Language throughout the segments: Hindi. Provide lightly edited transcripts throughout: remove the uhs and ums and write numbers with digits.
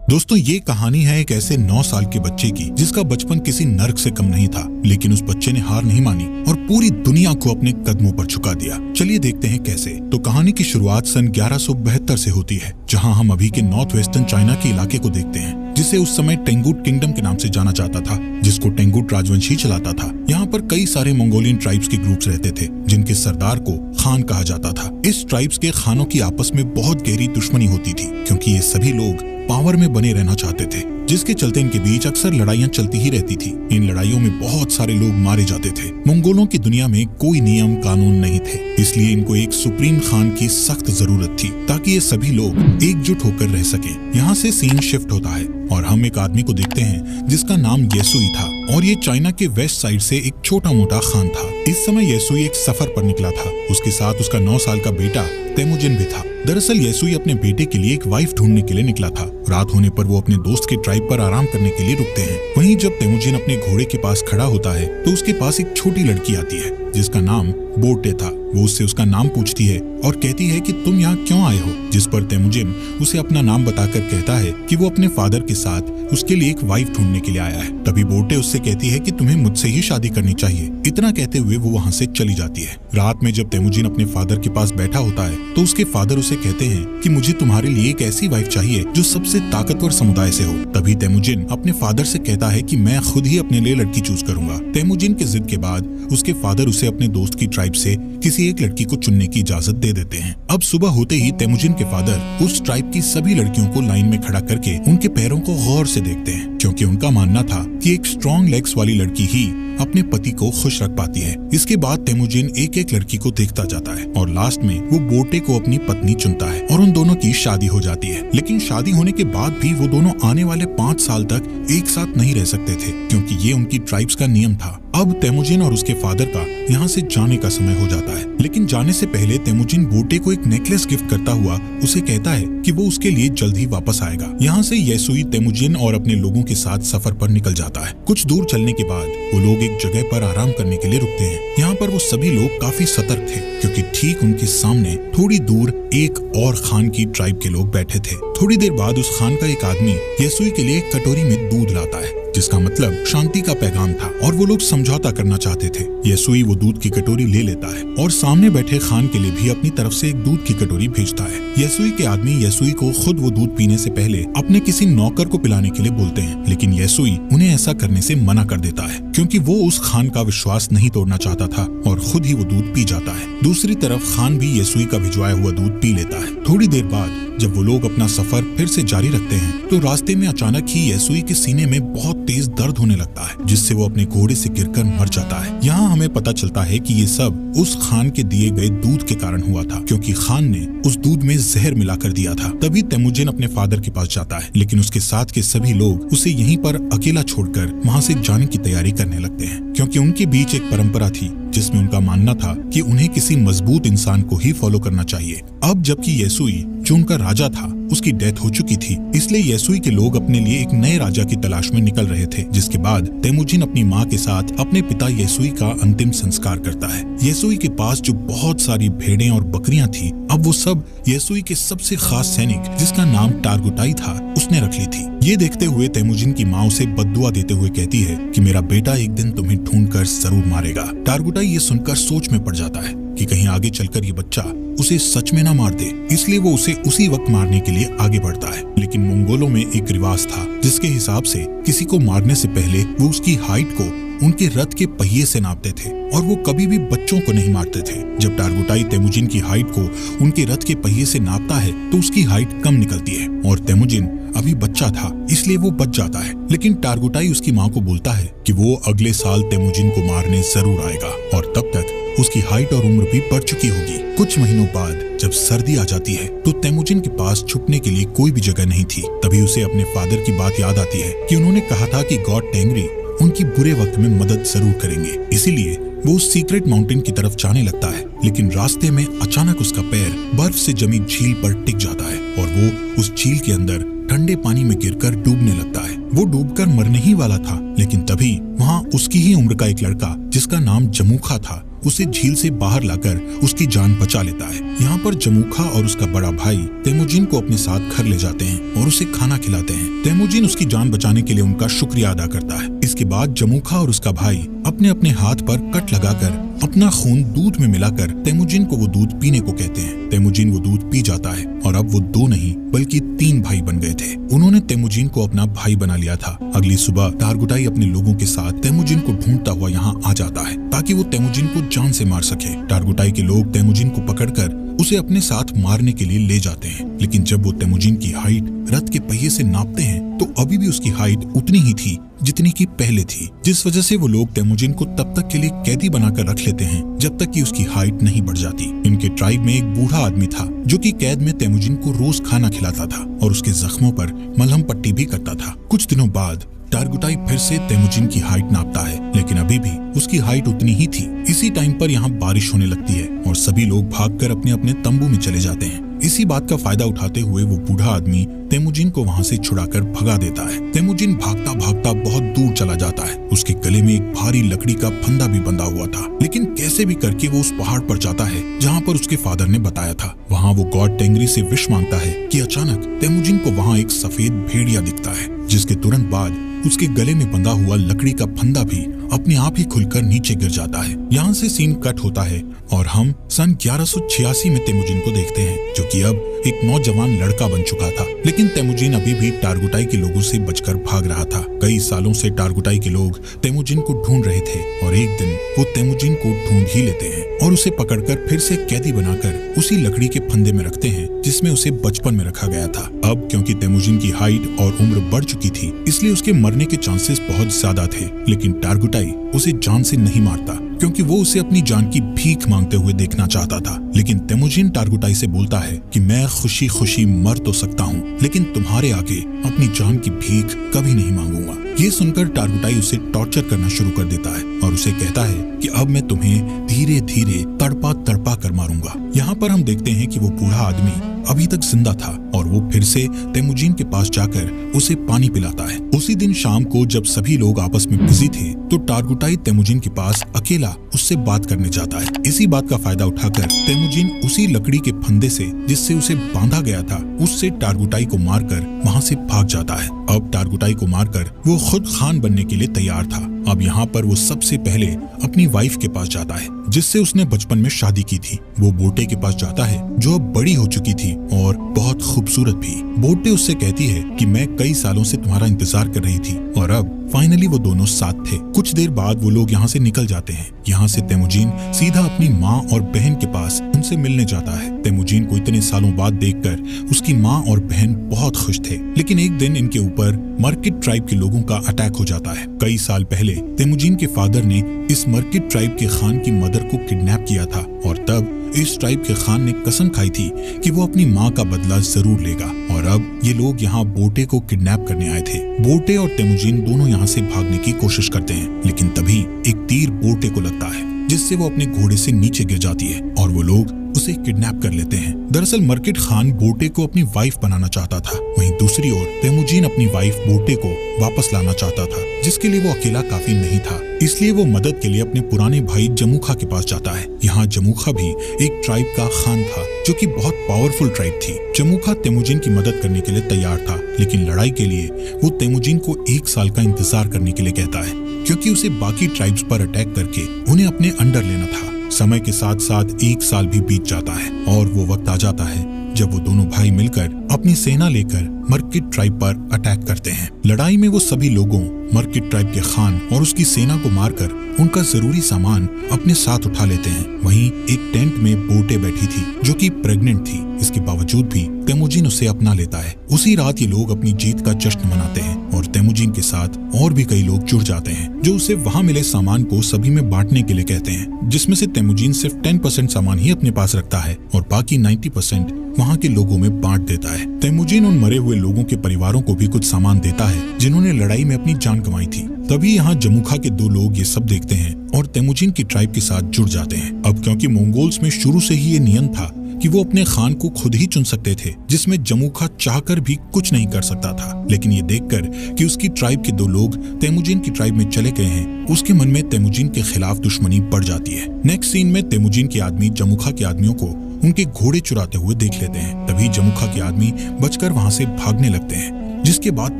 दोस्तों, ये कहानी है एक ऐसे 9 साल के बच्चे की जिसका बचपन किसी नर्क से कम नहीं था, लेकिन उस बच्चे ने हार नहीं मानी और पूरी दुनिया को अपने कदमों पर झुका दिया। चलिए देखते हैं कैसे। तो कहानी की शुरुआत सन 1172 से होती है, जहां हम अभी के नॉर्थ वेस्टर्न चाइना के इलाके को देखते हैं, जिसे उस समय टेंगुट किंगडम के नाम से जाना जाता था, जिसको टेंगुट राजवंश ही चलाता था। यहाँ पर कई सारे मंगोलियन ट्राइब्स के ग्रुप्स रहते थे, जिनके सरदार को खान कहा जाता था। इस ट्राइब्स के खानों की आपस में बहुत गहरी दुश्मनी होती थी, क्योंकि ये सभी लोग पावर में बने रहना चाहते थे, जिसके चलते इनके बीच अक्सर लड़ाइयां चलती ही रहती थी। इन लड़ाइयों में बहुत सारे लोग मारे जाते थे। मंगोलों की दुनिया में कोई नियम कानून नहीं थे, इसलिए इनको एक सुप्रीम खान की सख्त जरूरत थी, ताकि ये सभी लोग एकजुट होकर रह सकें। यहाँ से सीन शिफ्ट होता है और हम एक आदमी को देखते हैं जिसका नाम येसुई था, और ये चाइना के वेस्ट साइड से एक छोटा मोटा खान था। इस समय येसुई एक सफर पर निकला था। उसके साथ उसका 9 साल का बेटा तेमुजिन भी था। दरअसल येसुई अपने बेटे के लिए एक वाइफ ढूंढने के लिए निकला था। रात होने पर वो अपने दोस्त के ट्राइब पर आराम करने के लिए रुकते हैं। वहीं जब तेमुजिन अपने घोड़े के पास खड़ा होता है तो उसके पास एक छोटी लड़की आती है जिसका नाम बोटे था। वो उससे उसका नाम पूछती है और कहती है कि तुम यहाँ क्यों आए हो, जिस पर तेमुजिन उसे अपना नाम बताकर कहता है कि वो अपने फादर के साथ उसके लिए एक वाइफ ढूंढने के लिए आया है। तभी बोटे उससे कहती है कि तुम्हें मुझसे ही शादी करनी चाहिए। इतना कहते हुए वो वहाँ से चली जाती है। रात में जब तेमुजिन अपने फादर के पास बैठा होता है तो उसके फादर उसे कहते हैं कि मुझे तुम्हारे लिए एक ऐसी वाइफ चाहिए जो सबसे ताकतवर समुदाय से हो। तभी तेमुजिन अपने फादर से कहता है कि मैं खुद ही अपने लिए लड़की चूज करूंगा। तेमुजिन के जिद के बाद उसके फादर उसे अपने दोस्त की ट्राइब से किसी एक लड़की को चुनने की इजाजत दे देते हैं। अब सुबह होते ही तेमुजिन के फादर उस ट्राइब की सभी लड़कियों को लाइन में खड़ा करके उनके पैरों को गौर से देखते हैं, क्योंकि उनका मानना था कि एक स्ट्रॉन्ग लेग्स वाली लड़की ही अपने पति को खुश रख पाती है। इसके बाद तेमुजिन एक एक लड़की को देखता जाता है और लास्ट में वो बोटे को अपनी पत्नी चुनता है और उन दोनों की शादी हो जाती है। लेकिन शादी होने के बाद भी वो दोनों आने वाले 5 साल तक एक साथ नहीं रह सकते थे, क्योंकि ये उनकी ट्राइब्स का नियम था। अब तेमुजिन और उसके फादर का यहाँ से जाने का समय हो जाता है, लेकिन जाने से पहले तेमुजिन बोटे को एक नेकलेस गिफ्ट करता हुआ उसे कहता है कि वो उसके लिए जल्द ही वापस आएगा। यहाँ से येसुई तेमुजिन और अपने लोगों के साथ सफर पर निकल जाता है। कुछ दूर चलने के बाद वो लोग एक जगह पर आराम करने के लिए रुकते हैं। यहाँ पर वो सभी लोग काफी सतर्क थे, क्योंकि ठीक उनके सामने थोड़ी दूर एक और खान की ट्राइब के लोग बैठे थे। थोड़ी देर बाद उस खान का एक आदमी येसुई के लिए एक कटोरी में दूध लाता है, जिसका मतलब शांति का पैगाम था, और वो लोग समझौता करना चाहते थे। येसुई वो दूध की कटोरी ले लेता है और सामने बैठे खान के लिए भी अपनी तरफ से एक दूध की कटोरी भेजता है। येसुई के आदमी येसुई को खुद वो दूध पीने से पहले अपने किसी नौकर को पिलाने के लिए बोलते हैं, लेकिन येसुई उन्हें ऐसा करने से मना कर देता है, क्योंकि वो उस खान का विश्वास नहीं तोड़ना चाहता था और खुद ही वो दूध पी जाता है। दूसरी तरफ खान भी येसुई का भिजवाया हुआ दूध पी लेता है। थोड़ी देर बाद जब वो लोग अपना सफर फिर से जारी रखते हैं तो रास्ते में अचानक ही येसुई के सीने में बहुत तेज दर्द होने लगता है, जिससे वो अपने घोड़े से गिरकर मर जाता है। यहाँ हमें पता चलता है कि ये सब उस खान के दिए गए दूध के कारण हुआ था, क्योंकि खान ने उस दूध में जहर मिलाकर दिया था। तभी तेमुजिन अपने फादर के पास जाता है, लेकिन उसके साथ के सभी लोग उसे यहीं पर अकेला छोड़कर वहाँ से जाने की तैयारी करने लगते हैं, क्योंकि उनके बीच एक परंपरा थी जिसमें उनका मानना था कि उन्हें किसी मजबूत इंसान को ही फॉलो करना चाहिए। अब जबकि येसुई जो उनका राजा था उसकी डेथ हो चुकी थी, इसलिए येसुई के लोग अपने लिए एक नए राजा की तलाश में निकल रहे थे। जिसके बाद तेमुजिन अपनी माँ के साथ अपने पिता येसुई का अंतिम संस्कार करता है। येसुई के पास जो बहुत सारी भेड़ें और बकरियां थी, अब वो सब येसुई के सबसे खास सैनिक, जिसका नाम टारगुटाई था, उसने रख ली थी। ये देखते हुए तेमुजिन की माँ उसे बद्दुआ देते हुए कहती है कि मेरा बेटा एक दिन तुम्हें ढूंढकर जरूर मारेगा। टारगुटाई ये सुनकर सोच में पड़ जाता है कि कहीं आगे चलकर ये बच्चा उसे सच में ना मार दे, इसलिए वो उसे उसी वक्त मारने के लिए आगे बढ़ता है। लेकिन मंगोलों में एक रिवाज था जिसके हिसाब से किसी को मारने से पहले वो उसकी हाइट को उनके रथ के पहिए से नापते थे, और वो कभी भी बच्चों को नहीं मारते थे। जब टारगुटाई तेमुजिन की हाइट को उनके रथ के पहिए से नापता है तो उसकी हाइट कम निकलती है, और तेमुजिन अभी बच्चा था इसलिए वो बच जाता है। लेकिन टारगुटाई उसकी माँ को बोलता है कि वो अगले साल तेमुजिन को मारने जरूर आएगा, और तब तक उसकी हाइट और उम्र भी बढ़ चुकी होगी। कुछ महीनों बाद जब सर्दी आ जाती है तो तेमुजिन के पास छुपने के लिए कोई भी जगह नहीं थी। तभी उसे अपने फादर की बात याद आती है कि उन्होंने कहा था कि गॉड टेंगरी उनकी बुरे वक्त में मदद जरूर करेंगे। इसीलिए वो उस सीक्रेट माउंटेन की तरफ जाने लगता है, लेकिन रास्ते में अचानक उसका पैर बर्फ से जमी झील पर टिक जाता है और वो उस झील के अंदर ठंडे पानी में गिरकर डूबने लगता है। वो डूबकर मरने ही वाला था, लेकिन तभी वहाँ उसकी ही उम्र का एक लड़का जिसका नाम जमूखा था उसे झील से बाहर लाकर उसकी जान बचा लेता है। यहाँ पर जमूखा और उसका बड़ा भाई तेमुजिन को अपने साथ घर ले जाते हैं और उसे खाना खिलाते हैं। तेमुजिन उसकी जान बचाने के लिए उनका शुक्रिया अदा करता है। इसके बाद जमूखा और उसका भाई अपने अपने हाथ पर कट लगाकर अपना खून दूध में मिलाकर तेमुजिन को वो दूध पीने को कहते हैं। तेमुजिन वो दूध पी जाता है और अब वो 2 नहीं बल्कि 3 भाई बन गए थे। उन्होंने तेमुजिन को अपना भाई बना लिया था। अगली सुबह टारगुटाई अपने लोगों के साथ तेमुजिन को ढूंढता हुआ यहाँ आ जाता है ताकि वो तेमुजिन को जान से मार सके। टारगुटाई के लोग तेमुजिन को पकड़कर उसे अपने साथ मारने के लिए ले जाते हैं, लेकिन जब वो तेमुजिन की हाइट रथ के पहिए से नापते हैं तो अभी भी उसकी हाइट उतनी ही थी जितनी की पहले थी, जिस वजह से वो लोग तेमुजिन को तब तक के लिए कैदी बनाकर रख लेते हैं जब तक कि उसकी हाइट नहीं बढ़ जाती। इनके ट्राइब में एक बूढ़ा आदमी था जो कि कैद में तेमुजिन को रोज खाना खिलाता था और उसके जख्मों पर मलहम पट्टी भी करता था। कुछ दिनों बाद टारगुटाई फिर से तेमुजिन की हाइट नापता है, लेकिन अभी भी उसकी हाइट उतनी ही थी। इसी टाइम पर यहाँ बारिश होने लगती है और सभी लोग भागकर अपने अपने तंबू में चले जाते हैं। इसी बात का फायदा उठाते हुए वो बूढ़ा आदमी तेमुजिन को वहाँ से छुड़ाकर भगा देता है। तेमुजिन भागता भागता बहुत दूर चला जाता है। उसके गले में एक भारी लकड़ी का फंदा भी बंधा हुआ था, लेकिन कैसे भी करके वो उस पहाड़ पर जाता है जहाँ पर उसके फादर ने बताया था। वहाँ वो गॉड टेंगरी से विश मांगता है कि अचानक तेमुजिन को वहाँ एक सफेद भेड़िया दिखता है, जिसके तुरंत बाद उसके गले में बंधा हुआ लकड़ी का फंदा भी अपने आप ही खुलकर नीचे गिर जाता है। यहाँ से सीन कट होता है और हम सन 1186 में तेमुजिन को देखते हैं, जो कि अब एक नौजवान लड़का बन चुका था। लेकिन तेमुजिन अभी भी टारगुटाई के लोगों से बचकर भाग रहा था। कई सालों से टारगुटाई के लोग तेमुजिन को ढूंढ रहे थे और एक दिन वो तेमुजिन को ढूंढ ही लेते हैं और उसे पकड़कर फिर से कैदी बनाकर उसी लकड़ी के फंदे में रखते हैं जिसमें उसे बचपन में रखा गया था। अब क्योंकि तेमुजिन की हाइट और उम्र बढ़ चुकी थी, इसलिए उसके मरने के चांसेस बहुत ज्यादा थे, लेकिन टारगुटाई उसे जान से नहीं मारता क्योंकि वो उसे अपनी जान की भीख मांगते हुए देखना चाहता था। लेकिन तेमुजिन टारगुटाई से बोलता है कि मैं खुशी खुशी मर तो सकता हूँ, लेकिन तुम्हारे आगे अपनी जान की भीख कभी नहीं मांगूंगा। ये सुनकर टारगुटाई उसे टॉर्चर करना शुरू कर देता है और उसे कहता है कि अब मैं तुम्हें धीरे धीरे तड़पा तड़पा कर मारूंगा। यहाँ पर हम देखते हैं कि वो बूढ़ा आदमी अभी तक जिंदा था और वो फिर से तेमुजिन के पास जाकर उसे पानी पिलाता है। उसी दिन शाम को जब सभी लोग आपस में बिजी थे तो टारगुटाई तेमुजिन के पास अकेला उससे बात करने जाता है। इसी बात का फायदा उठाकर तेमुजिन उसी लकड़ी के फंदे से जिससे उसे बांधा गया था उससे टारगुटाई को मारकर वहाँ से भाग जाता है। अब टारगुटाई को मारकर वो खुद खान बनने के लिए तैयार था। अब यहाँ पर वो सबसे पहले अपनी वाइफ के पास जाता है जिससे उसने बचपन में शादी की थी। वो बोटे के पास जाता है जो अब बड़ी हो चुकी थी और बहुत खूबसूरत भी। बोटे उससे कहती है कि मैं कई सालों से तुम्हारा इंतजार कर रही थी और अब फाइनली वो दोनों साथ थे। कुछ देर बाद वो लोग यहाँ से निकल जाते हैं। यहाँ से तेमुजिन सीधा अपनी माँ और बहन के पास उनसे मिलने जाता है। तेमुजिन को इतने सालों बाद देखकर उसकी माँ और बहन बहुत खुश थे, लेकिन एक दिन इनके ऊपर मर्किट ट्राइब के लोगों का अटैक हो जाता है। कई साल पहले तेमुजिन के फादर ने इस मर्किट ट्राइब के खान की मदर को किडनैप किया था और तब इस ट्राइब के खान ने कसम खाई थी कि वो अपनी माँ का बदला जरूर लेगा। और अब ये लोग यहाँ बोटे को किडनैप करने आए थे। बोटे और तेमुजिन दोनों यहाँ से भागने की कोशिश करते हैं, लेकिन तभी एक तीर बोटे को लगता है जिससे वो अपने घोड़े से नीचे गिर जाती है और वो लोग उसे किडनैप कर लेते हैं। दरअसल मर्किट खान बोटे को अपनी वाइफ बनाना चाहता था, वहीं दूसरी ओर तेमुजिन अपनी वाइफ बोटे को वापस लाना चाहता था, जिसके लिए वो अकेला काफी नहीं था। इसलिए वो मदद के लिए अपने पुराने भाई जमूखा के पास जाता है। यहाँ जमूखा भी एक ट्राइब का खान था जो कि बहुत पावरफुल ट्राइब थी। जमूखा तेमुजिन की मदद करने के लिए तैयार था, लेकिन लड़ाई के लिए वो तेमुजिन को 1 साल का इंतजार करने के लिए कहता है क्योंकि उसे बाकी ट्राइब्स पर अटैक करके उन्हें अपने अंडर लेना था। समय के साथ साथ 1 साल भी बीत जाता है और वो वक्त आ जाता है जब वो दोनों भाई मिलकर अपनी सेना लेकर मर्किट ट्राइब पर अटैक करते हैं। लड़ाई में वो सभी लोगों मर्किट ट्राइब के खान और उसकी सेना को मारकर उनका जरूरी सामान अपने साथ उठा लेते हैं। वहीं एक टेंट में बोटे बैठी थी जो कि प्रेग्नेंट थी। इसके बावजूद भी तेमुजिन उसे अपना लेता है। उसी रात ये लोग अपनी जीत का जश्न मनाते हैं और तेमुजिन के साथ और भी कई लोग जुड़ जाते हैं जो उसे वहाँ मिले सामान को सभी में बांटने के लिए कहते हैं, जिसमें से तेमुजिन सिर्फ 10% सामान ही अपने पास रखता है और बाकी 90% वहाँ के लोगों में बांट देता है। तेमुजिन उन मरे हुए लोगों के परिवारों को भी कुछ सामान देता है जिन्होंने लड़ाई में अपनी जान गंवाई थी। तभी यहाँ जमूखा के 2 लोग ये सब देखते हैं और तेमुजिन की ट्राइब के साथ जुड़ जाते हैं। अब क्योंकि मंगोल्स में शुरू से ही ये नियम था कि वो अपने खान को खुद ही चुन सकते थे, जिसमें जमुखा चाहकर भी कुछ नहीं कर सकता था। लेकिन ये देखकर कि उसकी ट्राइब के 2 लोग तेमुजिन की ट्राइब में चले गए हैं, उसके मन में तेमुजिन के खिलाफ दुश्मनी बढ़ जाती है। नेक्स्ट सीन में तेमुजिन के आदमी जमुखा के आदमियों को उनके घोड़े चुराते हुए देख लेते हैं। तभी जमुखा के आदमी बचकर वहां से भागने लगते हैं, जिसके बाद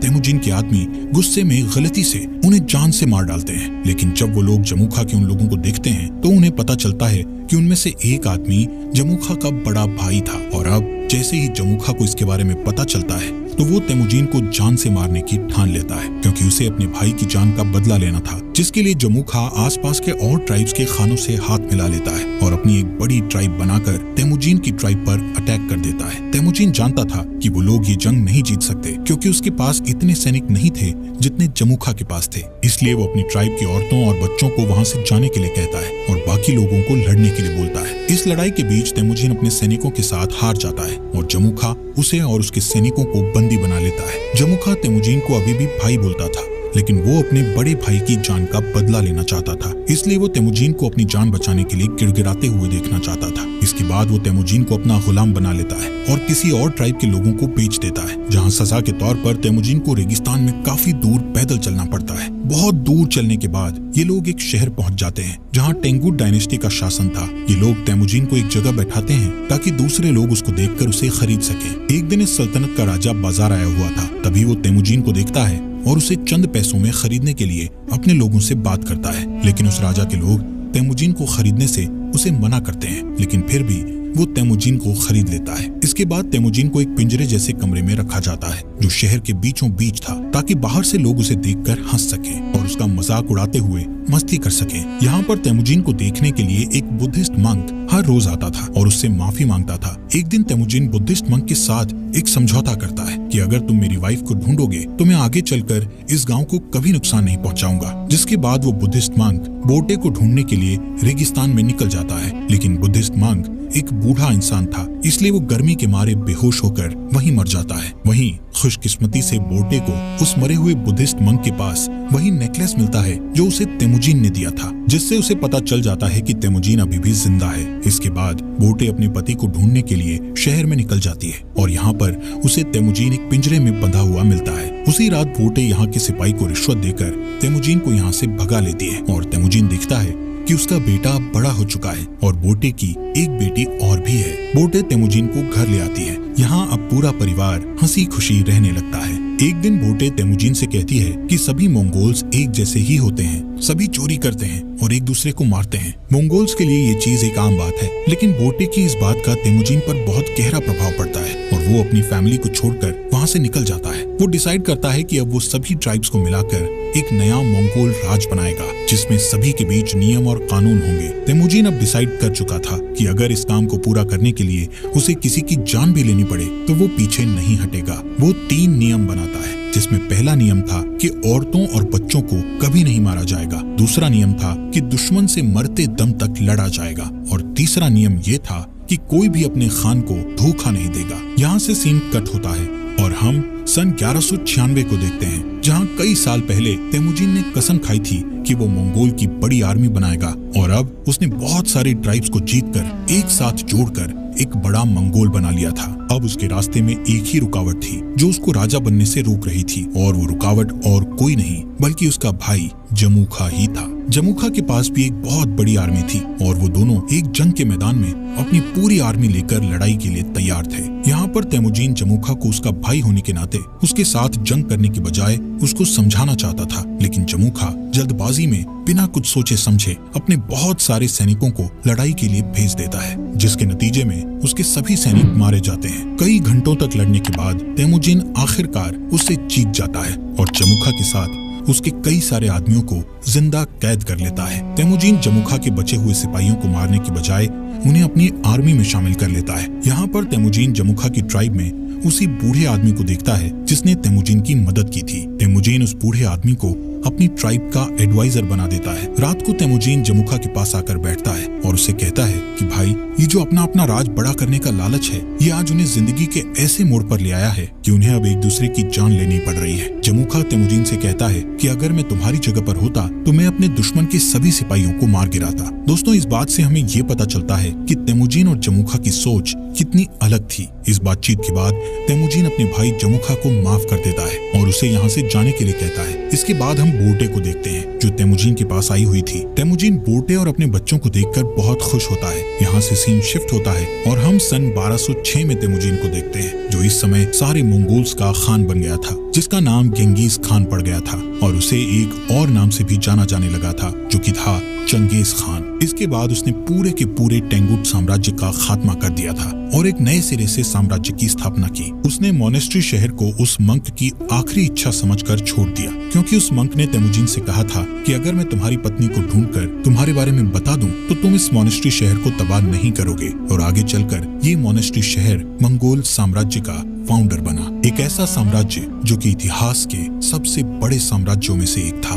तेमुजिन के आदमी गुस्से में गलती से उन्हें जान से मार डालते हैं। लेकिन जब वो लोग जमुखा के उन लोगों को देखते हैं तो उन्हें पता चलता है कि उनमें से एक आदमी जमुखा का बड़ा भाई था। और अब जैसे ही जमुखा को इसके बारे में पता चलता है तो वो तेमुजिन को जान से मारने की ठान लेता है, क्योंकि उसे अपने भाई की जान का बदला लेना था, जिसके लिए जमुखा आसपास के और ट्राइब्स के खानों से हाथ मिला लेता है और अपनी एक बड़ी ट्राइब बनाकर तेमुजिन की ट्राइब पर अटैक कर देता है। तेमुजिन जानता था कि वो लोग ये जंग नहीं जीत सकते, क्योंकि उसके पास इतने सैनिक नहीं थे जितने जमुखा के पास थे। इसलिए वो अपनी ट्राइब की औरतों और बच्चों को वहां से जाने के लिए कहता है और बाकी लोगों को लड़ने के लिए बोलता है। इस लड़ाई के बीच तेमुजिन अपने सैनिकों के साथ हार जाता है और जमुखा उसे और उसके सैनिकों को बंदी बना लेता है। जमुखा तेमुजिन को अभी भी भाई बोलता था, लेकिन वो अपने बड़े भाई की जान का बदला लेना चाहता था, इसलिए वो तेमुजिन को अपनी जान बचाने के लिए गिड़गिड़ाते हुए देखना चाहता था। इसके बाद वो तेमुजिन को अपना गुलाम बना लेता है और किसी और ट्राइब के लोगों को बेच देता है, जहां सजा के तौर पर तेमुजिन को रेगिस्तान में काफी दूर पैदल चलना पड़ता है। बहुत दूर चलने के बाद ये लोग एक शहर पहुंच जाते हैं जहां टेंगुट डायनेस्टी का शासन था। ये लोग तेमुजिन को एक जगह बैठाते हैं ताकि दूसरे लोग उसको देखकर उसे खरीद सकें। एक दिन इस सल्तनत का राजा बाजार आया हुआ था, तभी वो तेमुजिन को देखता है और उसे चंद पैसों में खरीदने के लिए अपने लोगों से बात करता है। लेकिन उस राजा के लोग तेमुजिन को खरीदने से उसे मना करते हैं, लेकिन फिर भी वो तेमुजिन को खरीद लेता है। इसके बाद तेमुजिन को एक पिंजरे जैसे कमरे में रखा जाता है जो शहर के बीचों बीच था, ताकि बाहर से लोग उसे देखकर हंस सकें और उसका मजाक उड़ाते हुए मस्ती कर सकें। यहाँ पर तेमुजिन को देखने के लिए एक बुद्धिस्ट मंक हर रोज आता था और उससे माफी मांगता था। एक दिन तेमुजिन बुद्धिस्ट मंक के साथ एक समझौता करता है कि अगर तुम मेरी वाइफ को ढूंढोगे तो मैं आगे चलकर इस गांव को कभी नुकसान नहीं पहुंचाऊंगा। जिसके बाद वो बुद्धिस्ट मंक बोटे को ढूंढने के लिए रेगिस्तान में निकल जाता है, लेकिन बुद्धिस्ट मंक एक बूढ़ा इंसान था, इसलिए वो गर्मी के मारे बेहोश होकर वहीं मर जाता है। वहीं खुशकिस्मती से बोटे को उस मरे हुए बुद्धिस्ट मंक के पास वही नेकलेस मिलता है जो उसे तेमुजिन ने दिया था, जिससे उसे पता चल जाता है कि तेमुजिन अभी भी जिंदा है। इसके बाद बोटे अपने पति को ढूंढने के लिए शहर में निकल जाती है और यहाँ पर उसे तेमुजिन एक पिंजरे में बंधा हुआ मिलता है। उसी रात बोटे यहाँ के सिपाही को रिश्वत देकर तेमुजिन को यहाँ से भगा लेती है और तेमुजिन देखता है कि उसका बेटा बड़ा हो चुका है और बोटे की एक बेटी और भी है। बोटे तेमुजिन को घर ले आती है। यहाँ अब पूरा परिवार हंसी खुशी रहने लगता है। एक दिन बोटे तेमुजिन से कहती है कि सभी मंगोल्स एक जैसे ही होते हैं, सभी चोरी करते हैं और एक दूसरे को मारते हैं। मंगोल्स के लिए ये चीज एक आम बात है, लेकिन बोटे की इस बात का तेमुजिन पर बहुत गहरा प्रभाव पड़ता है और वो अपनी फैमिली को छोड़कर वहाँ से निकल जाता है। वो डिसाइड करता है कि अब वो सभी ट्राइब्स को मिलाकर एक नया मंगोल राज बनाएगा, जिसमें सभी के बीच नियम और कानून होंगे। तेमुजिन अब डिसाइड कर चुका था कि अगर इस काम को पूरा करने के लिए उसे किसी की जान भी लेनी पड़े तो वो पीछे नहीं हटेगा। वो 3 नियम बनाता है, जिसमें पहला नियम था कि औरतों और बच्चों को कभी नहीं मारा जाएगा। दूसरा नियम था कि दुश्मन से मरते दम तक लड़ा जाएगा और तीसरा नियम ये था कि कोई भी अपने खान को धोखा नहीं देगा। यहाँ से सीन कट होता है और हम सन 1196 को देखते हैं, जहाँ कई साल पहले तेमुजिन ने कसम खाई थी कि वो मंगोल की बड़ी आर्मी बनाएगा और अब उसने बहुत सारे ट्राइब्स को जीतकर एक साथ जोड़कर एक बड़ा मंगोल बना लिया था। अब उसके रास्ते में एक ही रुकावट थी जो उसको राजा बनने से रोक रही थी, और वो रुकावट और कोई नहीं बल्कि उसका भाई जमुखा ही था। जमुखा के पास भी एक बहुत बड़ी आर्मी थी और वो दोनों एक जंग के मैदान में अपनी पूरी आर्मी लेकर लड़ाई के लिए तैयार थे। यहाँ पर तेमुजिन जमुखा को उसका भाई होने के नाते उसके साथ जंग करने की बजाय उसको समझाना चाहता था, लेकिन जमुखा जल्दबाजी में बिना कुछ सोचे समझे अपने बहुत सारे सैनिकों को लड़ाई के लिए भेज देता है, जिसके नतीजे में उसके सभी सैनिक मारे जाते हैं। कई घंटों तक लड़ने के बाद तेमुजिन आखिरकार उससे जीत जाता है और जमुखा के साथ उसके कई सारे आदमियों को जिंदा कैद कर लेता है। तेमुजिन जमुखा के बचे हुए सिपाहियों को मारने की बजाय उन्हें अपनी आर्मी में शामिल कर लेता है। यहाँ पर तेमुजिन जमुखा की ट्राइब में उसी बूढ़े आदमी को देखता है जिसने तेमुजिन की मदद की थी। तेमुजीन उस बूढ़े आदमी को अपनी ट्राइब का एडवाइजर बना देता है। रात को तेमुजीन जमुखा के पास आकर बैठता है और उसे कहता है कि भाई, ये जो अपना अपना राज बड़ा करने का लालच है, ये आज उन्हें जिंदगी के ऐसे मोड़ पर ले आया है कि उन्हें अब एक दूसरे की जान लेनी पड़ रही है। जमुखा तेमुजीन से कहता है कि अगर मैं तुम्हारी जगह पर होता तो मैं अपने दुश्मन के सभी सिपाहियों को मार गिराता। दोस्तों, इस बात से हमें ये पता चलता है कि तेमुजीन और जमुखा की सोच कितनी अलग थी। इस बातचीत के बाद तेमुजीन अपने भाई जमुखा को माफ कर देता है और उसे यहाँ से जाने के लिए कहता है। इसके बाद हम बोर्टे को देखते हैं जो तेमुजीन के पास आई हुई थी। तेमुजीन बोर्टे और अपने बच्चों को देखकर बहुत खुश होता है। यहाँ से सीन शिफ्ट होता है और हम सन 1206 में तेमुजीन को देखते हैं, जो इस समय सारे मंगोल्स का खान बन गया था, जिसका नाम गेंगिस खान पड़ गया था और उसे एक और नाम से भी जाना जाने लगा था, जो कि था चंगेज खान। इसके बाद उसने पूरे के पूरे टेंगुट साम्राज्य का खात्मा कर दिया था और एक नए सिरे से साम्राज्य की स्थापना की। उसने मोनेस्ट्री शहर को उस मंक की आखिरी इच्छा समझकर छोड़ दिया, क्योंकि उस मंक ने तेमुजीन से कहा था कि अगर मैं तुम्हारी पत्नी को ढूंढकर तुम्हारे बारे में बता दूं तो तुम इस मोनेस्ट्री शहर को तबाह नहीं करोगे। और आगे चलकर ये मोनेस्ट्री शहर मंगोल साम्राज्य का फाउंडर बना, एक ऐसा साम्राज्य जो कि इतिहास के सबसे बड़े साम्राज्यों में से एक था।